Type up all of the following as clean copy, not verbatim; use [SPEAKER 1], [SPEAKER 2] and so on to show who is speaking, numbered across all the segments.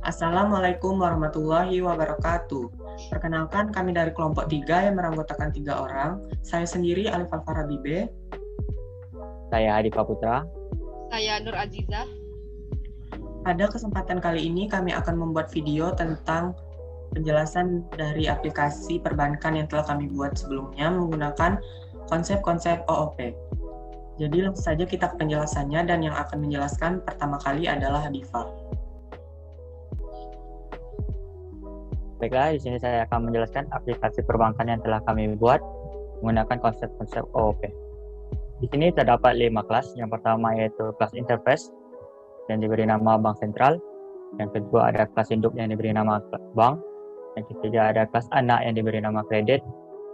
[SPEAKER 1] Assalamualaikum warahmatullahi wabarakatuh. Perkenalkan, kami dari kelompok 3 yang beranggotakan 3 orang. Saya sendiri Alif Alfarabi B.
[SPEAKER 2] Saya Hadi Putra.
[SPEAKER 3] Saya Nur Azizah.
[SPEAKER 1] Pada kesempatan kali ini kami akan membuat video tentang penjelasan dari aplikasi perbankan yang telah kami buat sebelumnya menggunakan konsep-konsep OOP. Jadi langsung saja kita ke penjelasannya, dan yang akan menjelaskan pertama kali adalah Hadifa.
[SPEAKER 2] Baiklah, di sini saya akan menjelaskan aplikasi perbankan yang telah kami buat menggunakan konsep-konsep OOP. Di sini terdapat 5 kelas. Yang pertama yaitu kelas interface yang diberi nama bank sentral. Yang kedua ada kelas induk yang diberi nama bank. Yang ketiga ada kelas anak yang diberi nama kredit.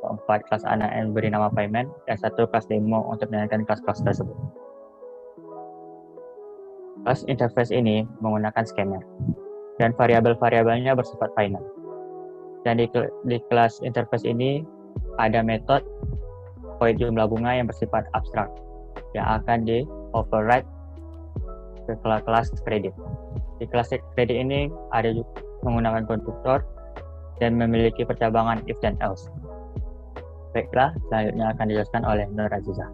[SPEAKER 2] Keempat, kelas anak yang diberi nama payment. Dan satu kelas demo untuk menjalankan kelas-kelas tersebut. Kelas interface ini menggunakan scanner dan variabel-variabelnya bersifat final. Dan di kelas interface ini ada metode void jumlah bunga yang bersifat abstrak yang akan di override ke kelas kredit. Di kelas kredit ini ada juga menggunakan konstruktor dan memiliki percabangan if dan else. Baiklah, selanjutnya akan dijelaskan oleh Nur Azizah.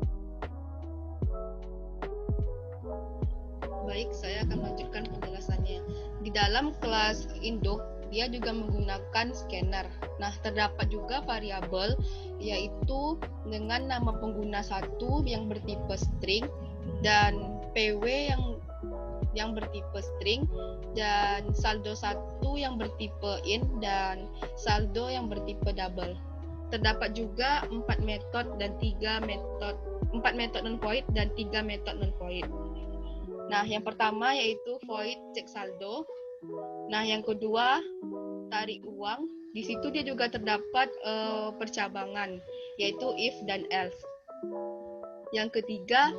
[SPEAKER 3] Baik, saya akan melanjutkan penjelasannya. Di dalam kelas induk, dia juga menggunakan scanner. Nah, terdapat juga variabel yaitu dengan nama pengguna 1 yang bertipe string dan PW yang bertipe string, dan saldo 1 yang bertipe int dan saldo yang bertipe double. Terdapat juga 4 metode non void dan 3 metode non void. Nah, yang pertama yaitu void cek saldo. Nah, yang kedua tarik uang. Di situ dia juga terdapat percabangan yaitu if dan else. Yang ketiga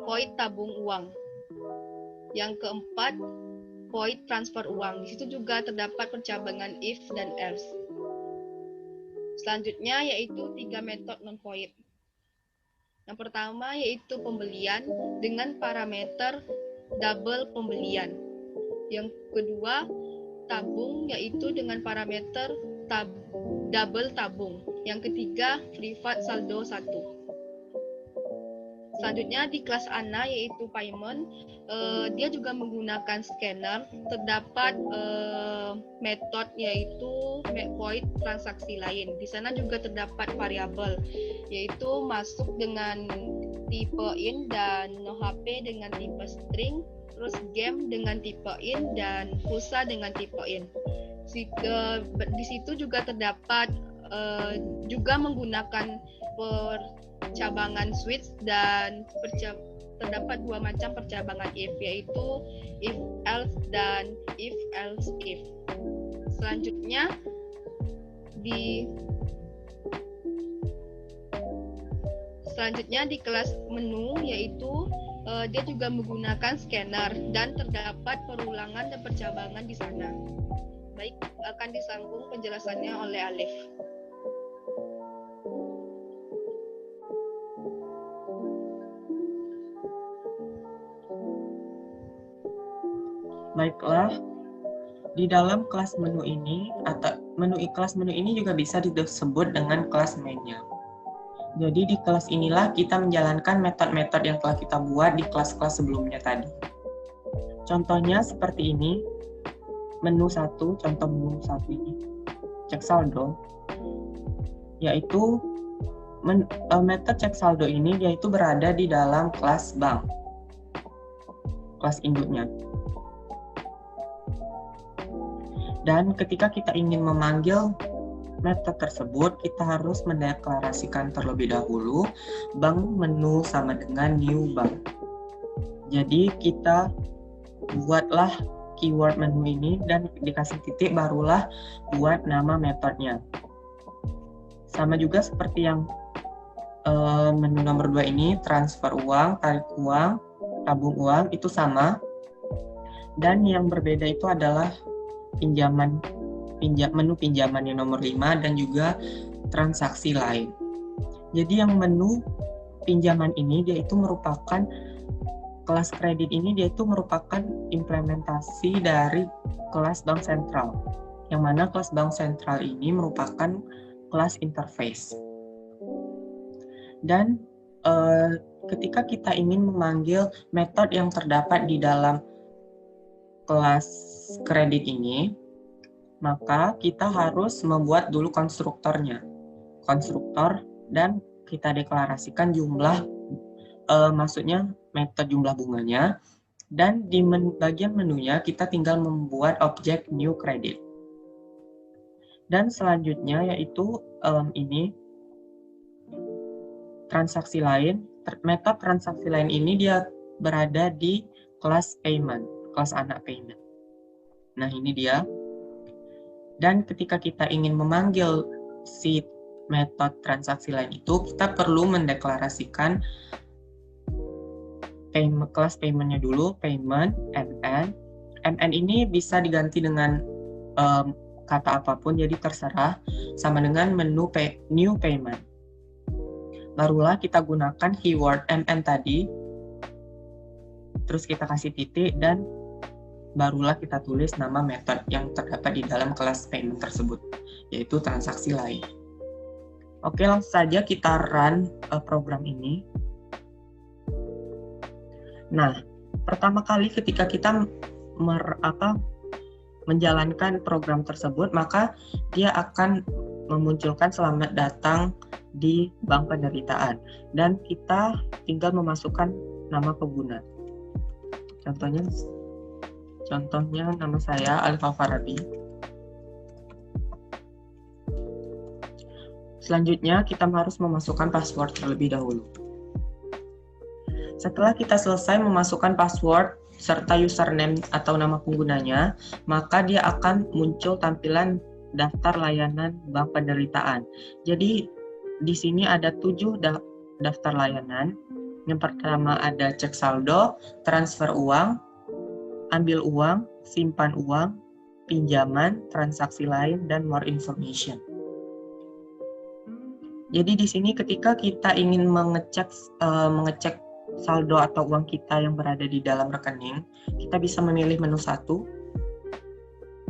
[SPEAKER 3] void tabung uang. Yang keempat void transfer uang. Di situ juga terdapat percabangan if dan else. Selanjutnya yaitu 3 metode non void. Yang pertama yaitu pembelian dengan parameter double pembelian. Yang kedua tabung yaitu dengan parameter double tabung. Yang ketiga privat saldo 1. Selanjutnya di kelas ANA yaitu payment, dia juga menggunakan scanner. Terdapat metode yaitu void transaksi lain. Di sana juga terdapat variabel yaitu masuk dengan tipe int dan no HP dengan tipe string, terus game dengan tipe int dan pulsa dengan tipe int. Di situ juga terdapat juga menggunakan percabangan switch dan terdapat 2 macam percabangan if, yaitu if else dan if else if. Selanjutnya di kelas menu yaitu dia juga menggunakan scanner dan terdapat perulangan dan percabangan di sana. Baik, akan disambung penjelasannya oleh Alif.
[SPEAKER 1] Baiklah, di dalam kelas menu ini atau kelas menu ini juga bisa disebut dengan kelas menu. Jadi di kelas inilah kita menjalankan metode-metode yang telah kita buat di kelas-kelas sebelumnya tadi. Contohnya seperti ini, contoh menu 1 ini, cek saldo, yaitu metode cek saldo ini yaitu berada di dalam kelas bank, kelas induknya. Dan ketika kita ingin memanggil metode tersebut, kita harus mendeklarasikan terlebih dahulu bank menu sama dengan new bank. Jadi kita buatlah keyword menu ini dan dikasih titik, barulah buat nama metodenya. Sama juga seperti yang menu nomor 2 ini, transfer uang, tarik uang, tabung uang, itu sama. Dan yang berbeda itu adalah menu pinjaman yang nomor 5 dan juga transaksi lain. Jadi yang menu pinjaman ini dia itu merupakan kelas kredit ini dia itu merupakan implementasi dari kelas bank sentral, yang mana kelas bank sentral ini merupakan kelas interface. Dan ketika kita ingin memanggil metode yang terdapat di dalam kelas kredit ini, maka kita harus membuat dulu konstruktor, dan kita deklarasikan jumlah, maksudnya metode jumlah bunganya, dan di bagian menunya kita tinggal membuat objek new credit. Dan selanjutnya yaitu ini transaksi lain. Metode transaksi lain ini dia berada di kelas payment, kelas anak payment. Nah, ini dia. Dan ketika kita ingin memanggil si metode transaksi lain itu, kita perlu mendeklarasikan kelas payment-nya dulu, payment, MN. MN ini bisa diganti dengan kata apapun, jadi terserah, sama dengan menu new payment. Barulah kita gunakan keyword MN tadi, terus kita kasih titik, dan barulah kita tulis nama metode yang terdapat di dalam kelas payment tersebut, yaitu transaksi lain. Oke, langsung saja kita run program ini. Nah, pertama kali ketika kita menjalankan program tersebut, maka dia akan memunculkan selamat datang di bank penderitaan, dan kita tinggal memasukkan nama pengguna. Contohnya nama saya Alif Al-Farabi. Selanjutnya kita harus memasukkan password terlebih dahulu. Setelah kita selesai memasukkan password serta username atau nama penggunanya, maka dia akan muncul tampilan daftar layanan bank penderitaan. Jadi di sini ada 7 daftar layanan. Yang pertama ada cek saldo, transfer uang, ambil uang, simpan uang, pinjaman, transaksi lain, dan more information. Jadi di sini ketika kita ingin mengecek saldo atau uang kita yang berada di dalam rekening, kita bisa memilih menu 1.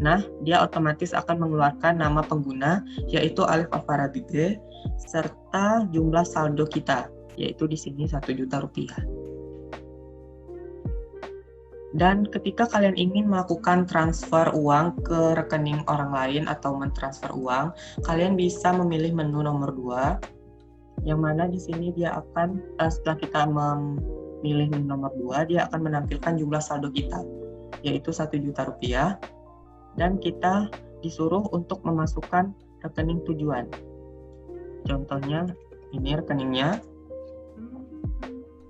[SPEAKER 1] Nah, dia otomatis akan mengeluarkan nama pengguna, yaitu Alif Al-Farabi B, serta jumlah saldo kita, yaitu di sini Rp1.000.000. Dan ketika kalian ingin melakukan transfer uang ke rekening orang lain atau mentransfer uang, kalian bisa memilih menu nomor 2, yang mana di sini dia akan, setelah kita memilih menu nomor 2, dia akan menampilkan jumlah saldo kita, yaitu Rp1.000.000, dan kita disuruh untuk memasukkan rekening tujuan. Contohnya, ini rekeningnya,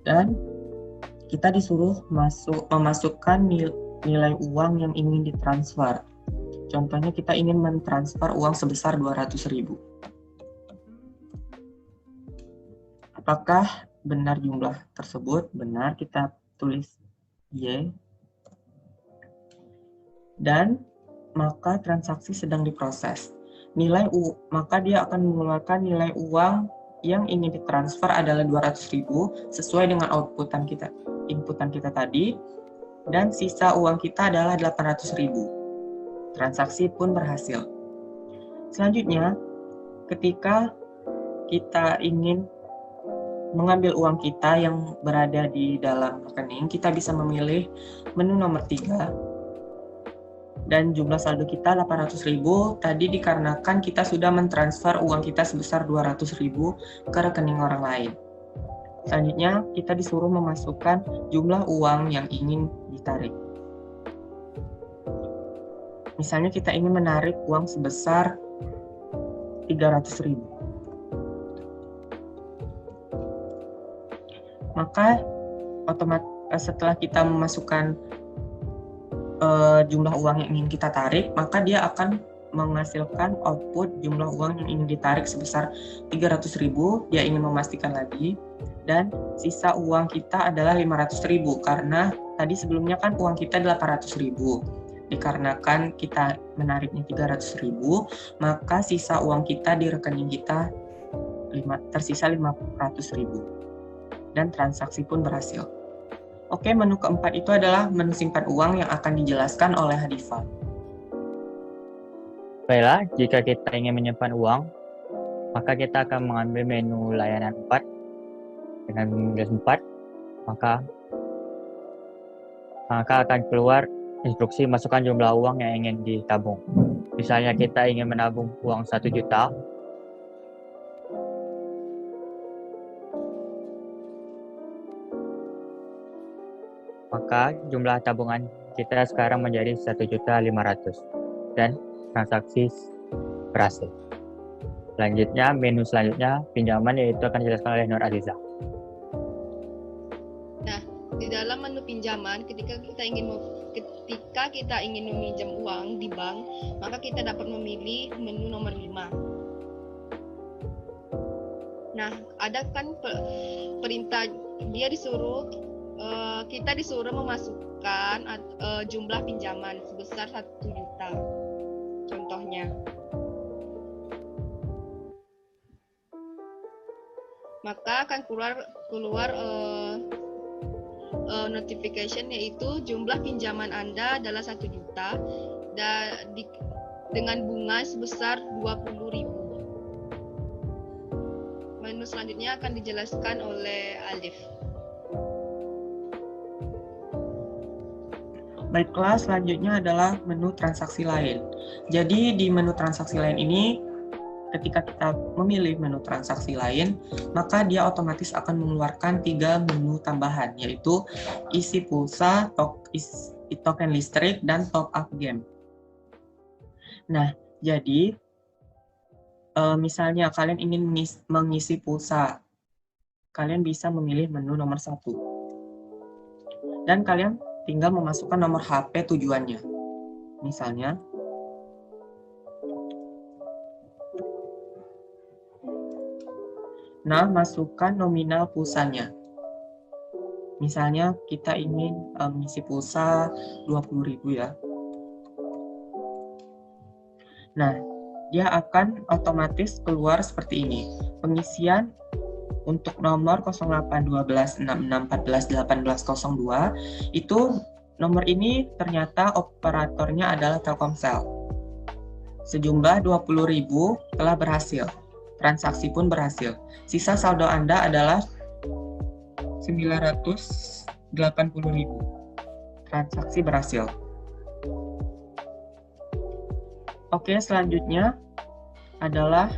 [SPEAKER 1] dan kita disuruh memasukkan nilai uang yang ingin ditransfer. Contohnya kita ingin mentransfer uang sebesar 200.000. Apakah benar jumlah tersebut? Benar, kita tulis Y. Dan maka transaksi sedang diproses. Maka dia akan mengeluarkan nilai uang yang ingin ditransfer adalah 200.000 sesuai dengan inputan kita tadi, dan sisa uang kita adalah 800.000. Transaksi pun berhasil. Selanjutnya, ketika kita ingin mengambil uang kita yang berada di dalam rekening, kita bisa memilih menu nomor 3, dan jumlah saldo kita 800.000 tadi dikarenakan kita sudah mentransfer uang kita sebesar 200.000 ke rekening orang lain. Selanjutnya, kita disuruh memasukkan jumlah uang yang ingin ditarik. Misalnya kita ingin menarik uang sebesar 300.000. Maka setelah kita memasukkan jumlah uang yang ingin kita tarik, maka dia akan menghasilkan output jumlah uang yang ingin ditarik sebesar 300.000, dia ingin memastikan lagi, dan sisa uang kita adalah 500.000 karena tadi sebelumnya kan uang kita 800.000. Dikarenakan kita menariknya 300.000, maka sisa uang kita di rekening kita tersisa 500.000. Dan transaksi pun berhasil. Oke, menu keempat itu adalah menu simpan uang yang akan dijelaskan oleh Hadifa.
[SPEAKER 2] Baiklah, jika kita ingin menyimpan uang, maka kita akan mengambil menu layanan 4 dengan garis 4, maka akan keluar instruksi masukkan jumlah uang yang ingin ditabung. Misalnya kita ingin menabung uang 1 juta, maka jumlah tabungan kita sekarang menjadi 1.500.000 dan transaksi berhasil. Selanjutnya, menu selanjutnya pinjaman, yaitu akan dijelaskan oleh Nur Aziza.
[SPEAKER 3] Nah, di dalam menu pinjaman, ketika kita ingin meminjam uang di bank, maka kita dapat memilih menu nomor 5. Nah, ada kan perintah, kita disuruh memasukkan jumlah pinjaman sebesar 1 juta. Contohnya. Maka akan keluar notification, yaitu jumlah pinjaman Anda adalah 1 juta dengan bunga sebesar 20.000. Menu selanjutnya akan dijelaskan oleh Alif.
[SPEAKER 1] Baiklah, selanjutnya adalah menu transaksi lain. Jadi di menu transaksi lain ini, ketika kita memilih menu transaksi lain, maka dia otomatis akan mengeluarkan 3 menu tambahan, yaitu isi pulsa, token listrik, dan top up game. Nah, jadi misalnya kalian ingin mengisi pulsa, kalian bisa memilih menu nomor 1. Dan kalian tinggal memasukkan nomor HP tujuannya. Misalnya, nah, masukkan nominal pulsanya. Misalnya kita ingin mengisi pulsa 20.000 ya. Nah, dia akan otomatis keluar seperti ini. Pengisian untuk nomor 081266141802, itu nomor ini ternyata operatornya adalah Telkomsel. Sejumlah 20.000 telah berhasil. Transaksi pun berhasil. Sisa saldo Anda adalah 980.000. Transaksi berhasil. Oke, selanjutnya adalah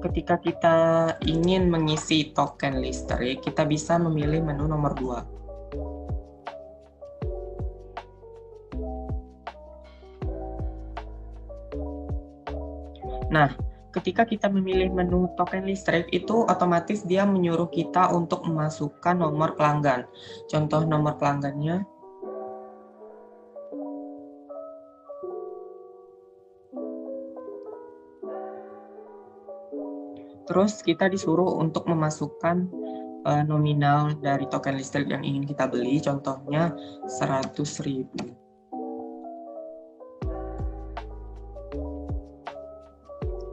[SPEAKER 1] ketika kita ingin mengisi token listrik, kita bisa memilih menu nomor 2. Nah, ketika kita memilih menu token listrik, itu otomatis dia menyuruh kita untuk memasukkan nomor pelanggan. Contoh nomor pelanggannya, terus kita disuruh untuk memasukkan nominal dari token listrik yang ingin kita beli, contohnya 100.000.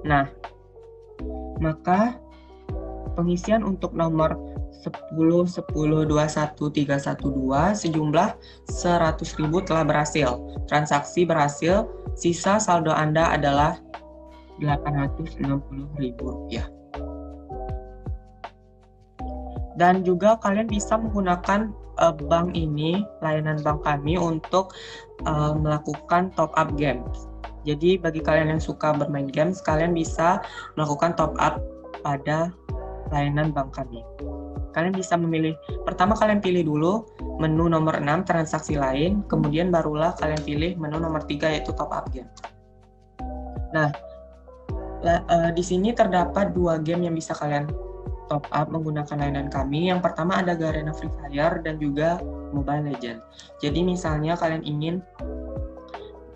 [SPEAKER 1] Nah, maka pengisian untuk nomor 10.10.21.312 sejumlah 100.000 telah berhasil. Transaksi berhasil, sisa saldo Anda adalah Rp860.000. Dan juga kalian bisa menggunakan bank ini, layanan bank kami, untuk melakukan top up games. Jadi bagi kalian yang suka bermain games, kalian bisa melakukan top up pada layanan bank kami. Kalian bisa memilih, pertama kalian pilih dulu menu nomor 6 transaksi lain, kemudian barulah kalian pilih menu nomor 3 yaitu top up game. Nah, di sini terdapat 2 game yang bisa kalian top up menggunakan layanan kami. Yang pertama ada Garena Free Fire dan juga Mobile Legends. Jadi misalnya kalian ingin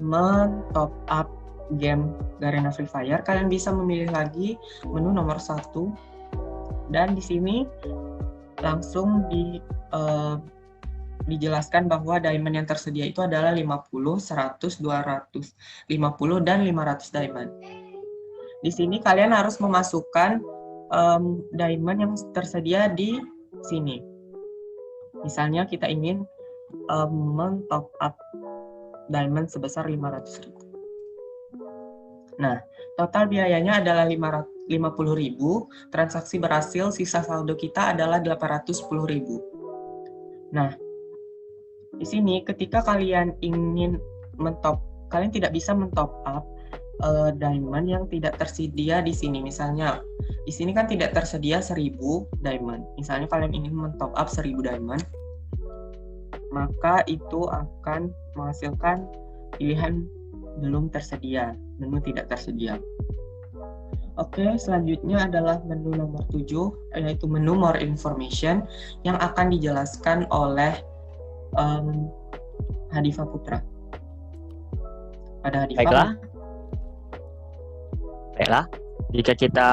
[SPEAKER 1] men-top up game Garena Free Fire, kalian bisa memilih lagi menu nomor 1, dan di sini langsung dijelaskan bahwa diamond yang tersedia itu adalah 50, 100, 250, dan 500 diamond. Di sini kalian harus memasukkan diamond yang tersedia di sini. Misalnya kita ingin men-top up diamond sebesar 500.000. Nah, total biayanya adalah 50.000, transaksi berhasil, sisa saldo kita adalah 810.000. Nah, di sini ketika kalian ingin kalian tidak bisa men-top up diamond yang tidak tersedia di sini. Misalnya, di sini kan tidak tersedia 1.000 diamond. Misalnya kalian ingin men-top up 1.000 diamond, maka itu akan menghasilkan pilihan belum tersedia, menu tidak tersedia. Oke, selanjutnya adalah menu nomor 7, yaitu menu More Information yang akan dijelaskan oleh Hadifa Putra. Pada Hadifa.
[SPEAKER 2] Baiklah, jika kita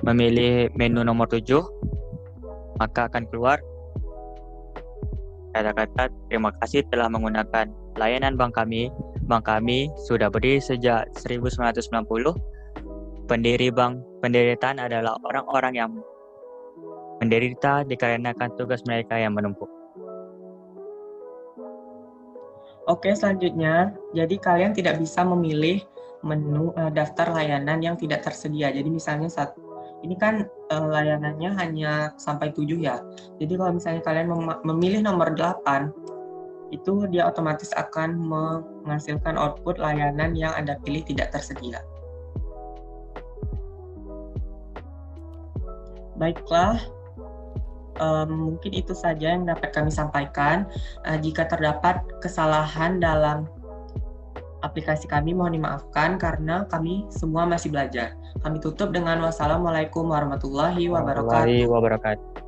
[SPEAKER 2] memilih menu nomor 7, maka akan keluar kata-kata terima kasih telah menggunakan layanan bank kami. Bank kami sudah berdiri sejak 1990. Penderitaan adalah orang-orang yang menderita dikarenakan tugas mereka yang menumpuk.
[SPEAKER 1] Oke, selanjutnya, jadi kalian tidak bisa memilih menu daftar layanan yang tidak tersedia. Jadi misalnya ini kan layanannya hanya sampai 7 ya. Jadi kalau misalnya kalian memilih nomor 8, itu dia otomatis akan menghasilkan output layanan yang Anda pilih tidak tersedia. Baiklah, mungkin itu saja yang dapat kami sampaikan. Jika terdapat kesalahan dalam aplikasi kami, mohon dimaafkan karena kami semua masih belajar. Kami tutup dengan wassalamualaikum warahmatullahi wabarakatuh.